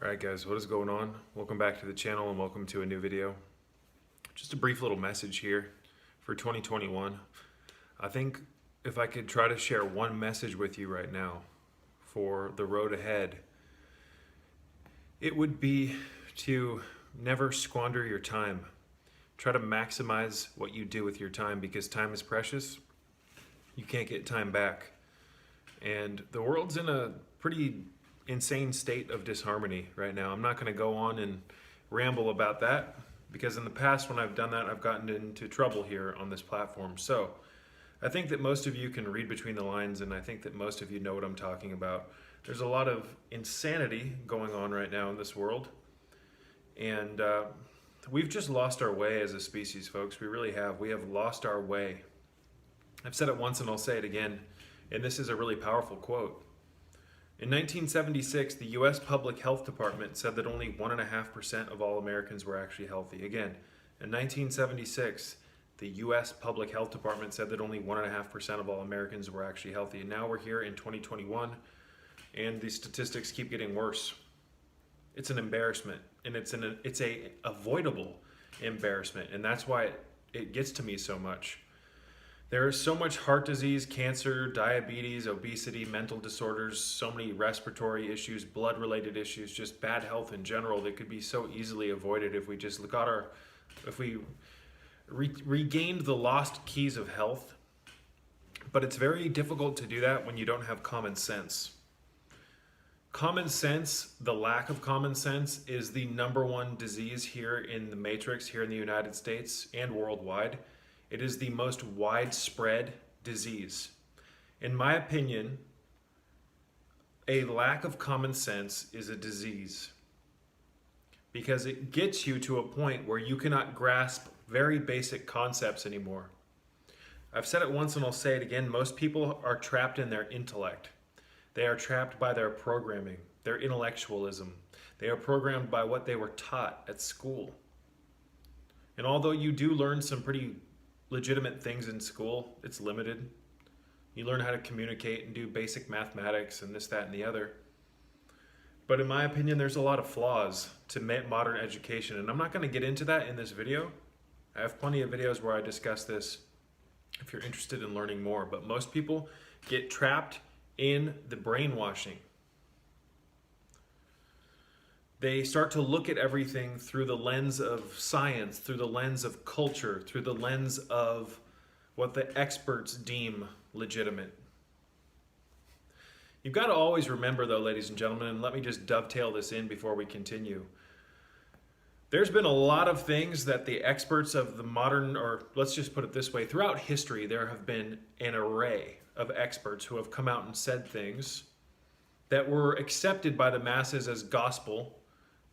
Alright guys, what is going on? Welcome back to the channel and welcome to a new video. Just a brief little message here for 2021. I think if I could try to share one message with you right now for the road ahead, it would be to never squander your time. Try to maximize what you do with your time because time is precious. You can't get time back. And the world's in a pretty insane state of disharmony right now. I'm not going to go on and ramble about that because in the past when I've done that, I've gotten into trouble here on this platform. So I think that most of you can read between the lines, and I think that most of you know what I'm talking about. There's a lot of insanity going on right now in this world, and we've just lost our way as a species, folks. We really have. We have lost our way. I've said it once and I'll say it again, and this is a really powerful quote. In 1976, the U.S. Public Health Department said that only 1.5% of all Americans were actually healthy. Again, in 1976, the U.S. Public Health Department said that only 1.5% of all Americans were actually healthy. And now we're here in 2021, and these statistics keep getting worse. It's an embarrassment, and it's a avoidable embarrassment, and that's why it gets to me so much. There is so much heart disease, cancer, diabetes, obesity, mental disorders, so many respiratory issues, blood-related issues, just bad health in general that could be so easily avoided if we just regained the lost keys of health. But it's very difficult to do that when you don't have common sense. Common sense, the lack of common sense, is the #1 disease here in the Matrix, here in the United States and worldwide. It is the most widespread disease. In my opinion, a lack of common sense is a disease because it gets you to a point where you cannot grasp very basic concepts anymore. I've said it once and I'll say it again. Most people are trapped in their intellect. They are trapped by their programming, their intellectualism. They are programmed by what they were taught at school. And although you do learn some pretty legitimate things in school, it's limited. You learn how to communicate and do basic mathematics and this, that, and the other. But in my opinion, there's a lot of flaws to modern education, and I'm not going to get into that in this video. I have plenty of videos where I discuss this if you're interested in learning more, but most people get trapped in the brainwashing. They start to look at everything through the lens of science, through the lens of culture, through the lens of what the experts deem legitimate. You've got to always remember, though, ladies and gentlemen, and let me just dovetail this in before we continue. There's been a lot of things that the experts of the modern, or let's just put it this way, throughout history, there have been an array of experts who have come out and said things that were accepted by the masses as gospel,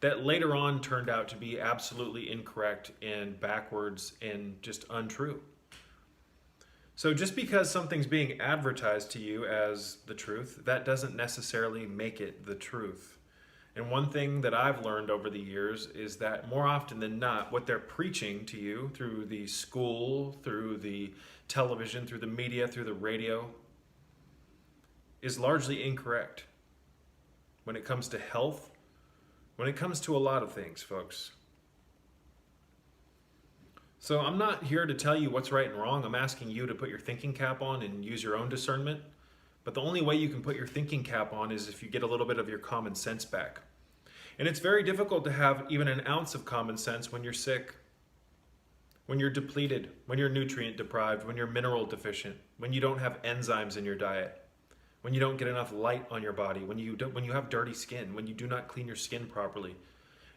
that later on turned out to be absolutely incorrect and backwards and just untrue. So just because something's being advertised to you as the truth, that doesn't necessarily make it the truth. And one thing that I've learned over the years is that more often than not, what they're preaching to you through the school, through the television, through the media, through the radio, is largely incorrect when it comes to health, when it comes to a lot of things, folks. So I'm not here to tell you what's right and wrong. I'm asking you to put your thinking cap on and use your own discernment. But the only way you can put your thinking cap on is if you get a little bit of your common sense back. And it's very difficult to have even an ounce of common sense when you're sick, when you're depleted, when you're nutrient deprived, when you're mineral deficient, when you don't have enzymes in your diet, when you don't get enough light on your body, when you have dirty skin, when you do not clean your skin properly.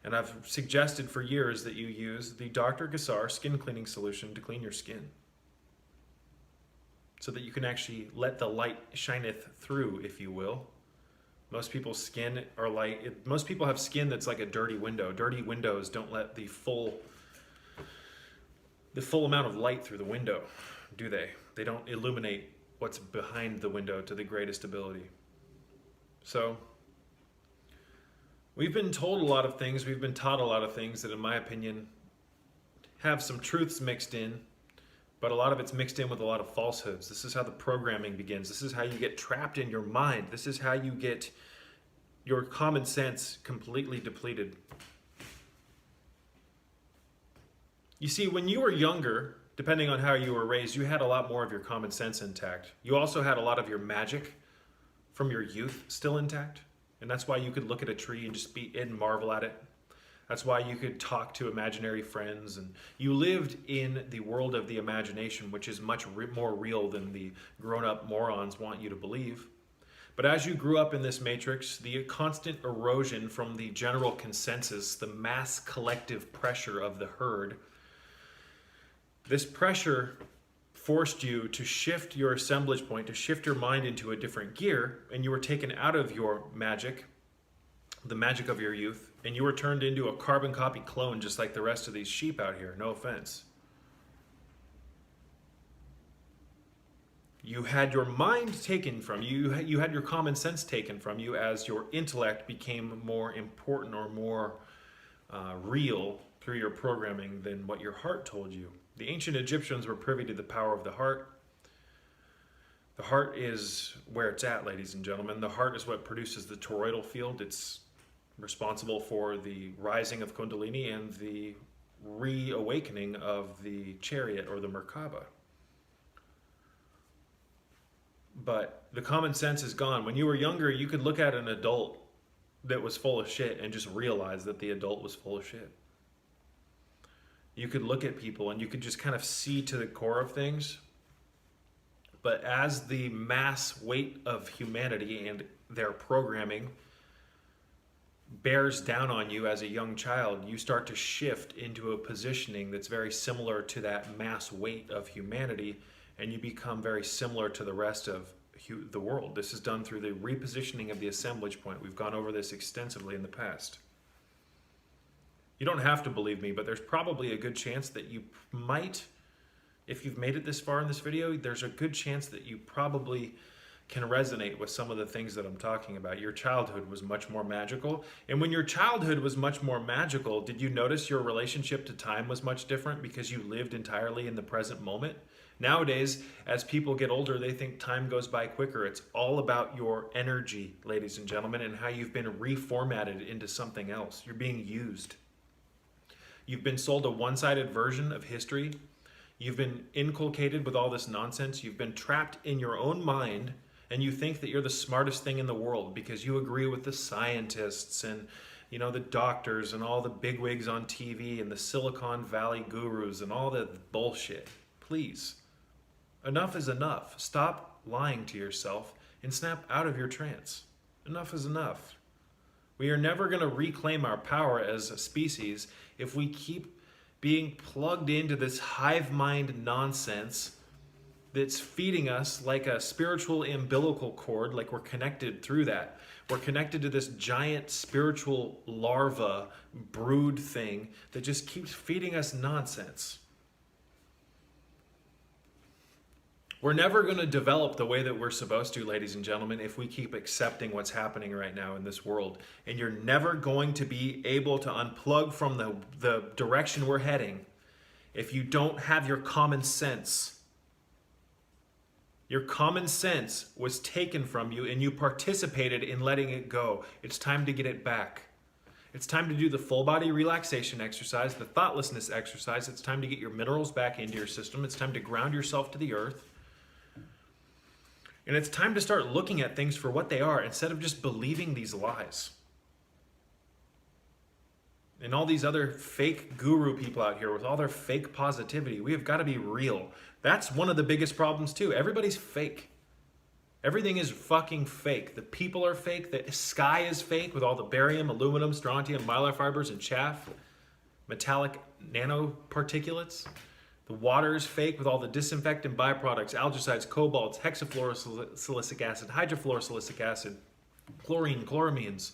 And I've suggested for years that you use the Dr. Gassar skin cleaning solution to clean your skin, so that you can actually let the light shineth through, if you will. Most people's skin are most people have skin that's like a dirty window. Dirty windows don't let the full amount of light through the window, do they? They don't illuminate what's behind the window to the greatest ability. So we've been told a lot of things, we've been taught a lot of things that in my opinion have some truths mixed in, but a lot of it's mixed in with a lot of falsehoods. This is how the programming begins. This is how you get trapped in your mind. This is how you get your common sense completely depleted. You see, when you were younger, depending on how you were raised, you had a lot more of your common sense intact. You also had a lot of your magic from your youth still intact. And that's why you could look at a tree and just be and marvel at it. That's why you could talk to imaginary friends. And you lived in the world of the imagination, which is much more real than the grown-up morons want you to believe. But as you grew up in this matrix, the constant erosion from the general consensus, the mass collective pressure of the herd, this pressure forced you to shift your assemblage point, to shift your mind into a different gear, and you were taken out of your magic, the magic of your youth, and you were turned into a carbon copy clone just like the rest of these sheep out here, no offense. You had your mind taken from you, you had your common sense taken from you as your intellect became more important or more real through your programming than what your heart told you. The ancient Egyptians were privy to the power of the heart. The heart is where it's at, ladies and gentlemen. The heart is what produces the toroidal field. It's responsible for the rising of Kundalini and the reawakening of the chariot or the Merkaba. But the common sense is gone. When you were younger, you could look at an adult that was full of shit and just realize that the adult was full of shit. You could look at people and you could just kind of see to the core of things. But as the mass weight of humanity and their programming bears down on you as a young child, you start to shift into a positioning that's very similar to that mass weight of humanity, and you become very similar to the rest of the world. This is done through the repositioning of the assemblage point. We've gone over this extensively in the past. You don't have to believe me, but there's probably a good chance that you might, if you've made it this far in this video, there's a good chance that you probably can resonate with some of the things that I'm talking about. Your childhood was much more magical. And when your childhood was much more magical, did you notice your relationship to time was much different because you lived entirely in the present moment? Nowadays, as people get older, they think time goes by quicker. It's all about your energy, ladies and gentlemen, and how you've been reformatted into something else. You're being used. You've been sold a one-sided version of history. You've been inculcated with all this nonsense. You've been trapped in your own mind, and you think that you're the smartest thing in the world because you agree with the scientists and the doctors and all the bigwigs on TV and the Silicon Valley gurus and all the bullshit. Please, enough is enough. Stop lying to yourself and snap out of your trance. Enough is enough. We are never going to reclaim our power as a species if we keep being plugged into this hive mind nonsense that's feeding us like a spiritual umbilical cord, like we're connected through that. We're connected to this giant spiritual larva brood thing that just keeps feeding us nonsense. We're never going to develop the way that we're supposed to, ladies and gentlemen, if we keep accepting what's happening right now in this world. And you're never going to be able to unplug from the direction we're heading if you don't have your common sense. Your common sense was taken from you and you participated in letting it go. It's time to get it back. It's time to do the full body relaxation exercise, the thoughtlessness exercise. It's time to get your minerals back into your system. It's time to ground yourself to the earth. And it's time to start looking at things for what they are instead of just believing these lies. And all these other fake guru people out here with all their fake positivity, we have got to be real. That's one of the biggest problems too. Everybody's fake. Everything is fucking fake. The people are fake. The sky is fake with all the barium, aluminum, strontium, mylar fibers, and chaff, metallic nanoparticulates. The water is fake with all the disinfectant byproducts, algicides, cobalts, hexafluorosilicic acid, hydrofluorosilicic acid, chlorine, chloramines,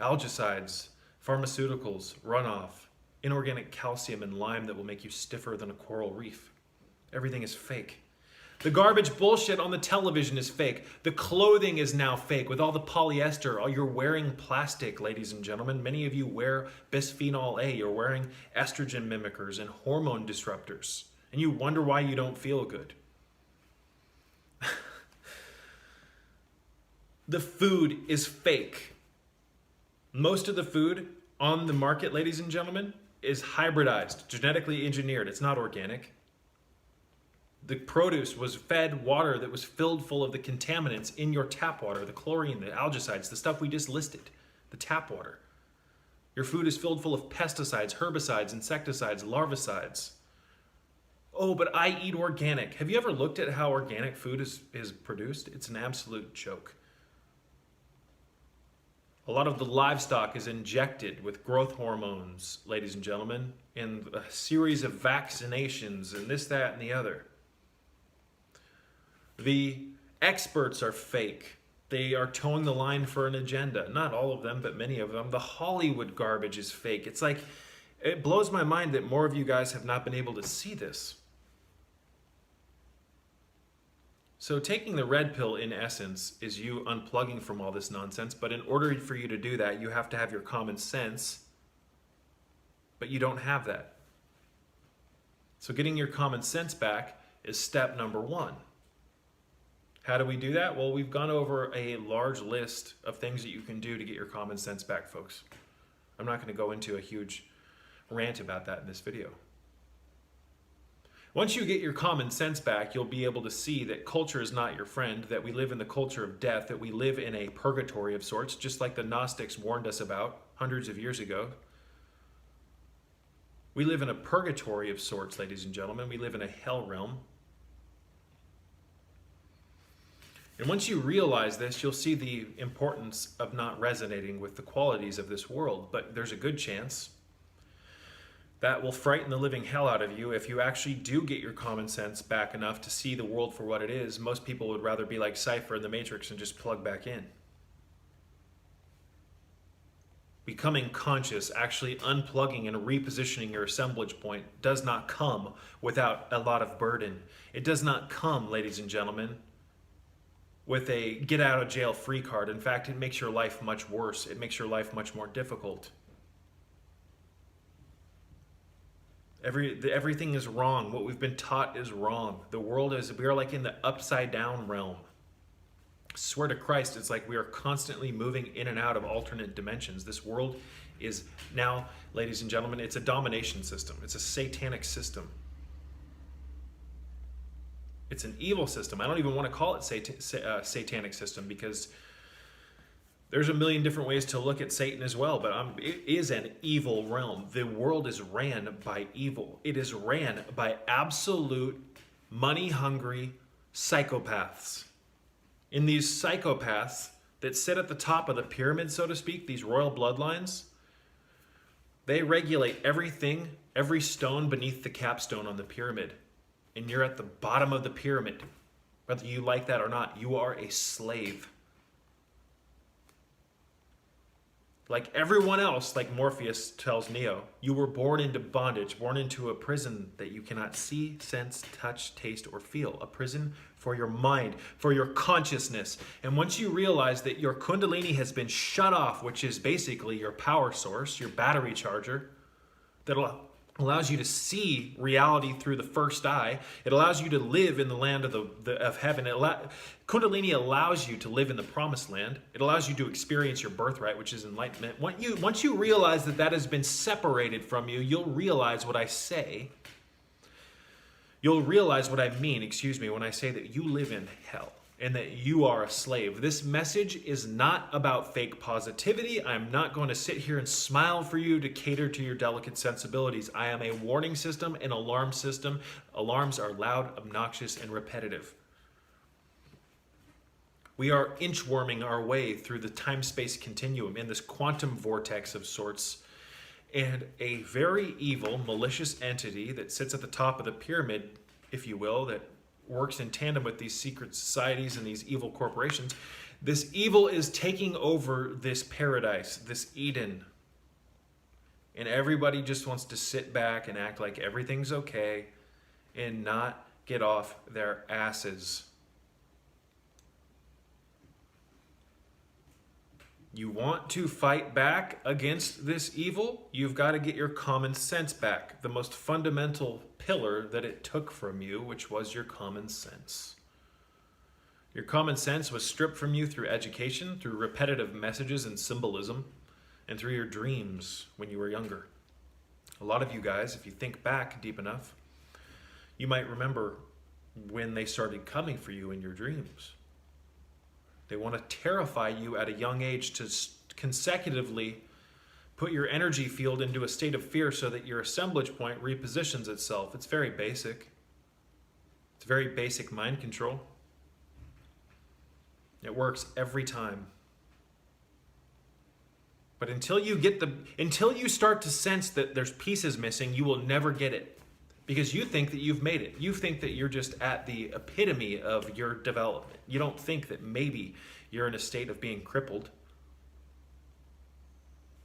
algicides, pharmaceuticals, runoff, inorganic calcium and lime that will make you stiffer than a coral reef. Everything is fake. The garbage bullshit on the television is fake. The clothing is now fake with all the polyester. You're wearing plastic, ladies and gentlemen. Many of you wear bisphenol A. You're wearing estrogen mimickers and hormone disruptors. And you wonder why you don't feel good. The food is fake. Most of the food on the market, ladies and gentlemen, is hybridized, genetically engineered. It's not organic. The produce was fed water that was filled full of the contaminants in your tap water, the chlorine, the algicides, the stuff we just listed, the tap water. Your food is filled full of pesticides, herbicides, insecticides, larvicides. Oh, but I eat organic. Have you ever looked at how organic food is produced? It's an absolute joke. A lot of the livestock is injected with growth hormones, ladies and gentlemen, and a series of vaccinations and this, that, and the other. The experts are fake. They are towing the line for an agenda. Not all of them, but many of them. The Hollywood garbage is fake. It's like, it blows my mind that more of you guys have not been able to see this. So taking the red pill, in essence, is you unplugging from all this nonsense. But in order for you to do that, you have to have your common sense. But you don't have that. So getting your common sense back is step number one. How do we do that? Well, we've gone over a large list of things that you can do to get your common sense back, folks. I'm not going to go into a huge rant about that in this video. Once you get your common sense back, you'll be able to see that culture is not your friend, that we live in the culture of death, that we live in a purgatory of sorts, just like the Gnostics warned us about hundreds of years ago. We live in a purgatory of sorts, ladies and gentlemen. We live in a hell realm. And once you realize this, you'll see the importance of not resonating with the qualities of this world. But there's a good chance that will frighten the living hell out of you if you actually do get your common sense back enough to see the world for what it is. Most people would rather be like Cypher in the Matrix and just plug back in. Becoming conscious, actually unplugging and repositioning your assemblage point does not come without a lot of burden. It does not come, ladies and gentlemen, with a get out of jail free card. In fact, it makes your life much worse. It makes your life much more difficult. Everything is wrong. What we've been taught is wrong. The world is, we are like in the upside down realm. I swear to Christ, it's like we are constantly moving in and out of alternate dimensions. This world is now, ladies and gentlemen, it's a domination system. It's a satanic system. It's an evil system. I don't even want to call it satanic system, because there's a million different ways to look at Satan as well, but it is an evil realm. The world is ran by evil. It is ran by absolute money-hungry psychopaths. And these psychopaths that sit at the top of the pyramid, so to speak, these royal bloodlines, they regulate everything, every stone beneath the capstone on the pyramid. And you're at the bottom of the pyramid. Whether you like that or not, you are a slave. Like everyone else, like Morpheus tells Neo, you were born into bondage, born into a prison that you cannot see, sense, touch, taste, or feel. A prison for your mind, for your consciousness. And once you realize that your Kundalini has been shut off, which is basically your power source, your battery charger, that allows you to see reality through the first eye. It allows you to live in the land of heaven. Kundalini allows you to live in the promised land. It allows you to experience your birthright, which is enlightenment. Once you realize that that has been separated from you, you'll realize what I say. You'll realize what I mean, when I say that you live in hell and that you are a slave. This message is not about fake positivity. I'm not going to sit here and smile for you to cater to your delicate sensibilities. I am a warning system, an alarm system. Alarms are loud, obnoxious, and repetitive. We are inchworming our way through the time-space continuum in this quantum vortex of sorts. And a very evil, malicious entity that sits at the top of the pyramid, if you will, that works in tandem with these secret societies and these evil corporations. This evil is taking over this paradise, this Eden. And everybody just wants to sit back and act like everything's okay and not get off their asses. You want to fight back against this evil? You've got to get your common sense back. The most fundamental pillar that it took from you, which was your common sense. Your common sense was stripped from you through education, through repetitive messages and symbolism. and through your dreams when you were younger. A lot of you guys, if you think back deep enough, you might remember when they started coming for you in your dreams. They want to terrify you at a young age to consecutively put your energy field into a state of fear so that your assemblage point repositions itself. It's very basic. It's very basic mind control. It works every time. But until you start to sense that there's pieces missing, you will never get it. Because you think that you've made it. You think that you're just at the epitome of your development. You don't think that maybe you're in a state of being crippled.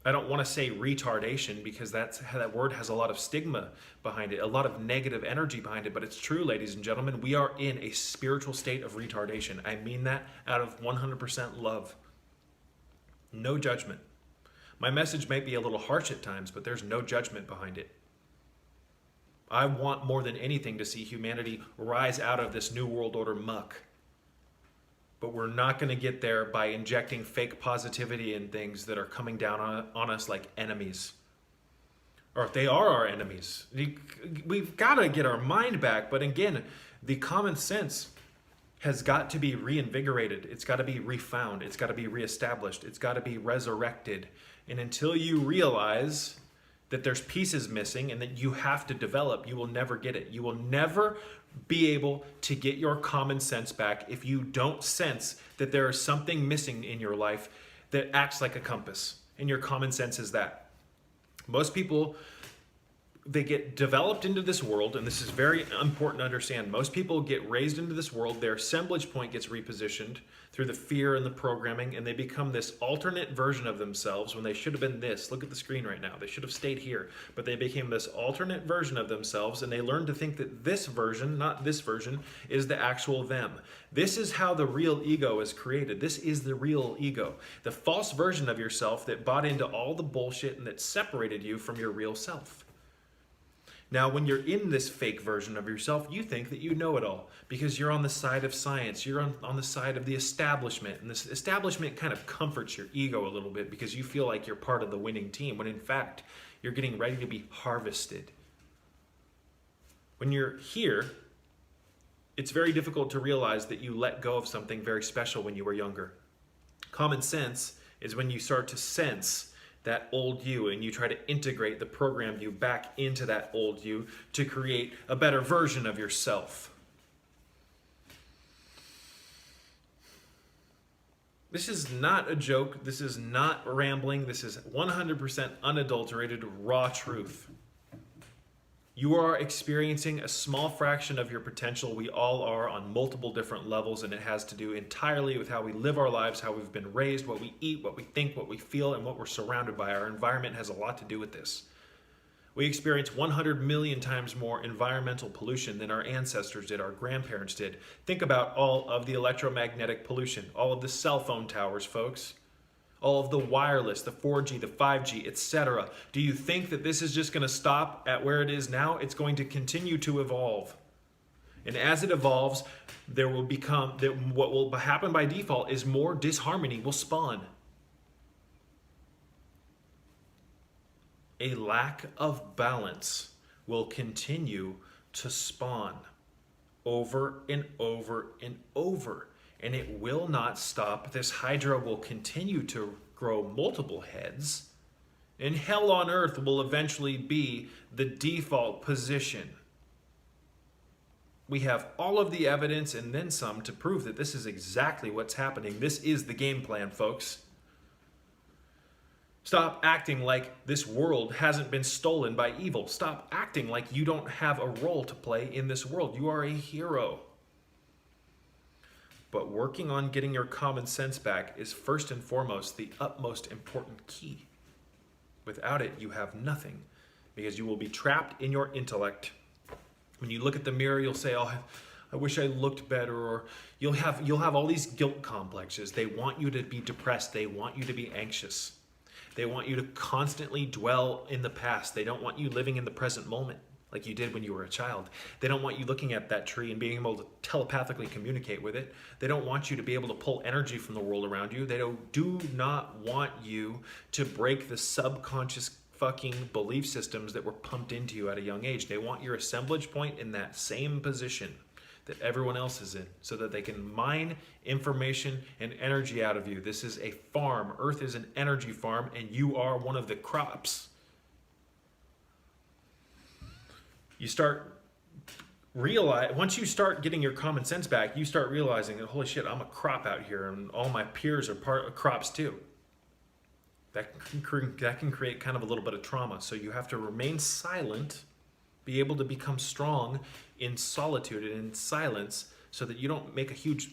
I don't want to say retardation because that word has a lot of stigma behind it, a lot of negative energy behind it, but it's true, ladies and gentlemen. We are in a spiritual state of retardation. I mean that out of 100% love. No judgment. My message may be a little harsh at times, but there's no judgment behind it. I want more than anything to see humanity rise out of this New World Order muck. But we're not going to get there by injecting fake positivity in things that are coming down on us like enemies. Or if they are our enemies. We've got to get our mind back. But again, the common sense has got to be reinvigorated. It's got to be refound. It's got to be reestablished. It's got to be resurrected. And until you realize that there's pieces missing and that you have to develop, you will never get it. You will never be able to get your common sense back if you don't sense that there is something missing in your life that acts like a compass. And your common sense is that. Most people, they get developed into this world, and this is very important to understand. Most people get raised into this world, their assemblage point gets repositioned through the fear and the programming, and they become this alternate version of themselves when they should have been this. Look at the screen right now. They should have stayed here, but they became this alternate version of themselves, and they learned to think that this version, not this version, is the actual them. This is how the real ego is created. This is the real ego. The false version of yourself that bought into all the bullshit and that separated you from your real self. Now, when you're in this fake version of yourself, you think that you know it all because you're on the side of science. You're on the side of the establishment. And this establishment kind of comforts your ego a little bit because you feel like you're part of the winning team, when in fact, you're getting ready to be harvested. When you're here, it's very difficult to realize that you let go of something very special when you were younger. Common sense is when you start to sense that old you and you try to integrate the programmed you back into that old you to create a better version of yourself. This is not a joke. This is not rambling. This is 100% unadulterated, raw truth. You are experiencing a small fraction of your potential. We all are on multiple different levels, and it has to do entirely with how we live our lives, how we've been raised, what we eat, what we think, what we feel, and what we're surrounded by. Our environment has a lot to do with this. We experience 100 million times more environmental pollution than our ancestors did, our grandparents did. Think about all of the electromagnetic pollution, all of the cell phone towers, folks. All of the wireless, the 4G, the 5G, etc. Do you think that this is just going to stop at where it is now? It's going to continue to evolve. And as it evolves, what will happen by default is more disharmony will spawn. A lack of balance will continue to spawn over and over and over. And it will not stop. This hydra will continue to grow multiple heads. And hell on earth will eventually be the default position. We have all of the evidence and then some to prove that this is exactly what's happening. This is the game plan, folks. Stop acting like this world hasn't been stolen by evil. Stop acting like you don't have a role to play in this world. You are a hero. But working on getting your common sense back is first and foremost the utmost important key. Without it, you have nothing, because you will be trapped in your intellect. When you look at the mirror, you'll say, "Oh, I wish I looked better," or you'll have all these guilt complexes. They want you to be depressed. They want you to be anxious. They want you to constantly dwell in the past. They don't want you living in the present moment. like you did when you were a child. They don't want you looking at that tree and being able to telepathically communicate with it. They don't want you to be able to pull energy from the world around you. They do not want you to break the subconscious fucking belief systems that were pumped into you at a young age. They want your assemblage point in that same position that everyone else is in, so that they can mine information and energy out of you. This is a farm. Earth is an energy farm, and you are one of the crops. You start once you start getting your common sense back, you start realizing that, holy shit, I'm a crop out here, and all my peers are part of crops too. That can create kind of a little bit of trauma. So you have to remain silent, be able to become strong in solitude and in silence, so that you don't make a huge,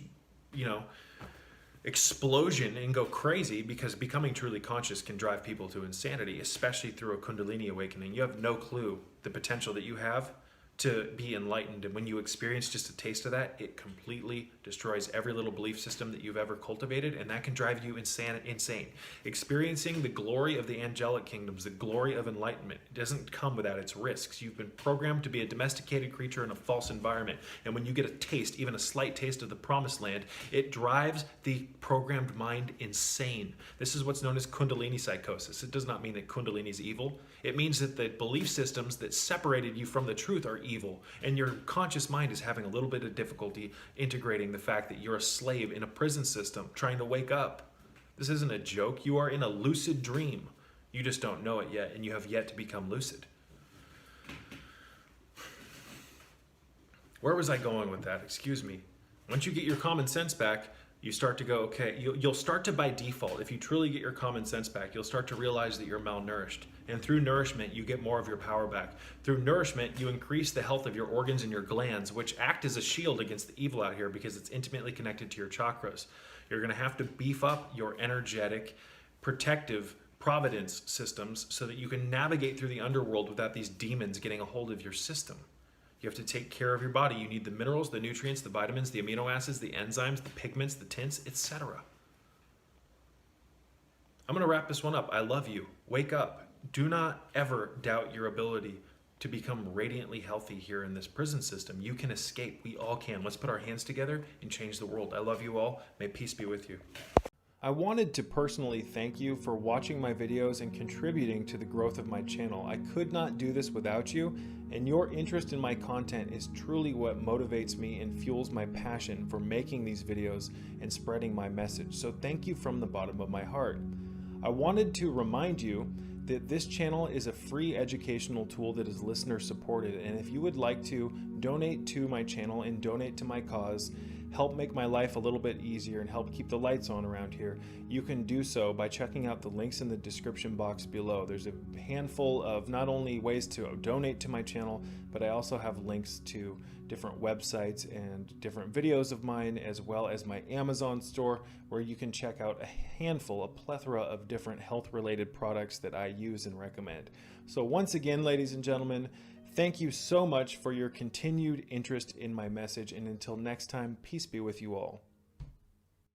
explosion and go crazy, because becoming truly conscious can drive people to insanity, especially through a Kundalini awakening. You have no clue the potential that you have to be enlightened, and when you experience just a taste of that, it completely destroys every little belief system that you've ever cultivated, and that can drive you insane. Experiencing the glory of the angelic kingdoms, the glory of enlightenment, it doesn't come without its risks. You've been programmed to be a domesticated creature in a false environment, and when you get a taste, even a slight taste of the promised land, it drives the programmed mind insane. This is what's known as Kundalini psychosis. It does not mean that Kundalini is evil. It means that the belief systems that separated you from the truth are evil, and your conscious mind is having a little bit of difficulty integrating the fact that you're a slave in a prison system trying to wake up. This isn't a joke. You are in a lucid dream. You just don't know it yet, and you have yet to become lucid. Where was I going with that? Excuse me. Once you get your common sense back, you start to go, okay, you'll start to, by default, if you truly get your common sense back, you'll start to realize that you're malnourished. And through nourishment, you get more of your power back. Through nourishment, you increase the health of your organs and your glands, which act as a shield against the evil out here, because it's intimately connected to your chakras. You're going to have to beef up your energetic, protective providence systems so that you can navigate through the underworld without these demons getting a hold of your system. You have to take care of your body. You need the minerals, the nutrients, the vitamins, the amino acids, the enzymes, the pigments, the tints, etc. I'm going to wrap this one up. I love you. Wake up. Do not ever doubt your ability to become radiantly healthy here in this prison system. You can escape. We all can. Let's put our hands together and change the world. I love you all. May peace be with you. I wanted to personally thank you for watching my videos and contributing to the growth of my channel. I could not do this without you, and your interest in my content is truly what motivates me and fuels my passion for making these videos and spreading my message. So thank you from the bottom of my heart. I wanted to remind you that this channel is a free educational tool that is listener supported, and if you would like to donate to my channel and donate to my cause, help make my life a little bit easier and help keep the lights on around here, you can do so by checking out the links in the description box below. There's a handful of not only ways to donate to my channel, but I also have links to different websites and different videos of mine, as well as my Amazon store, where you can check out a plethora of different health-related products that I use and recommend. So once again, ladies and gentlemen, thank you so much for your continued interest in my message, and until next time, peace be with you all.